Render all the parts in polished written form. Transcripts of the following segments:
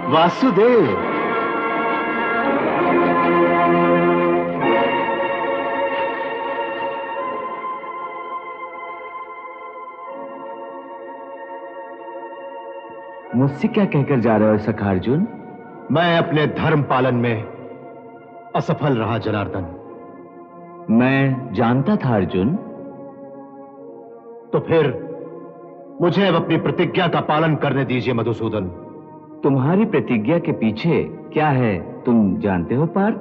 वासुदेव। मुझसे क्या कहकर जा रहे हो सखा अर्जुन? मैं अपने धर्म पालन में असफल रहा जनार्दन। मैं जानता था अर्जुन। तो फिर मुझे अब अपनी प्रतिज्ञा का पालन करने दीजिए मधुसूदन। तुम्हारी प्रतिज्ञा के पीछे क्या है तुम जानते हो पार्थ?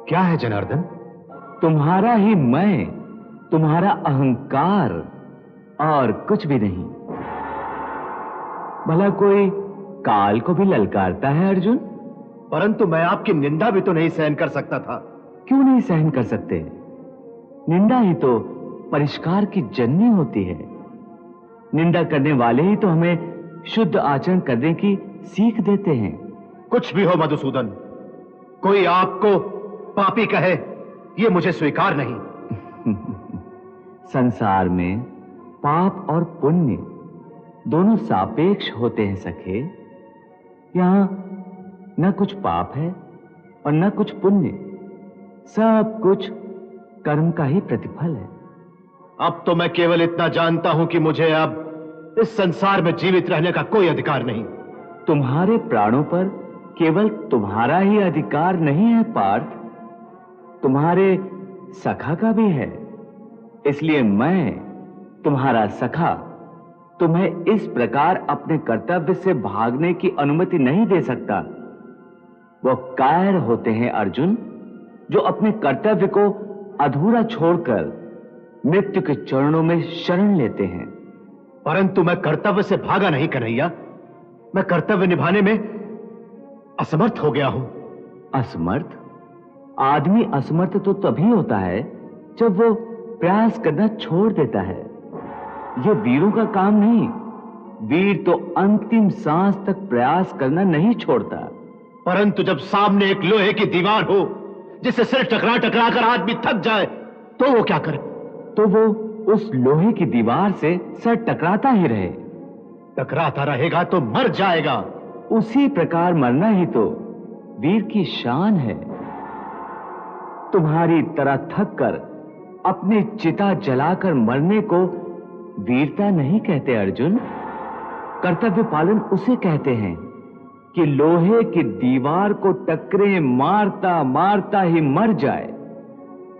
क्या है जनार्दन? तुम्हारा ही मैं, तुम्हारा अहंकार, और कुछ भी नहीं। भला कोई काल को भी ललकारता है अर्जुन? परंतु मैं आपकी निंदा भी तो नहीं सहन कर सकता था। क्यों नहीं सहन कर सकते? निंदा ही तो परिष्कार की जननी होती है। निंदा करने वाले ही तो हमें शुद्ध आचरण करने की सीख देते हैं। कुछ भी हो मधुसूदन, कोई आपको पापी कहे ये मुझे स्वीकार नहीं। संसार में पाप और पुण्य दोनों सापेक्ष होते हैं सखे। यहां न कुछ पाप है और न कुछ पुण्य, सब कुछ कर्म का ही प्रतिफल है। अब तो मैं केवल इतना जानता हूं कि मुझे अब इस संसार में जीवित रहने का कोई अधिकार नहीं। तुम्हारे प्राणों पर केवल तुम्हारा ही अधिकार नहीं है पार्थ, तुम्हारे सखा का भी है। इसलिए मैं, तुम्हारा सखा, तुम्हें इस प्रकार अपने कर्तव्य से भागने की अनुमति नहीं दे सकता। वो कायर होते हैं अर्जुन, जो अपने कर्तव्य को अधूरा छोड़कर मृत्यु के चरणों में शरण लेते हैं। परंतु मैं कर्तव्य से भागा नहीं कन्हैया, मैं कर्तव्य निभाने में असमर्थ हो गया हूं। असमर्थ? आदमी असमर्थ तो तभी होता है जब वो प्रयास करना छोड़ देता है। ये वीरों का काम नहीं। वीर तो अंतिम सांस तक प्रयास करना नहीं छोड़ता। परंतु जब सामने एक लोहे की दीवार हो जिससे सिर टकरा टकरा कर आदमी थक जाए तो वो क्या करे? तो वो उस लोहे की दीवार से सर टकराता ही रहे। टकराता रहेगा तो मर जाएगा। उसी प्रकार मरना ही तो वीर की शान है। तुम्हारी तरह थक कर अपनी चिता जलाकर मरने को वीरता नहीं कहते अर्जुन। कर्तव्य पालन उसे कहते हैं कि लोहे की दीवार को टकरे मारता मारता ही मर जाए,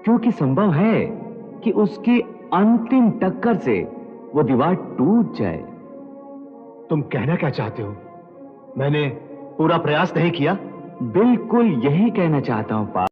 क्योंकि संभव है कि उसकी अंतिम टक्कर से वो दीवार टूट जाए। तुम कहना क्या चाहते हो? मैंने पूरा प्रयास नहीं किया? बिल्कुल यही कहना चाहता हूं पार्थ।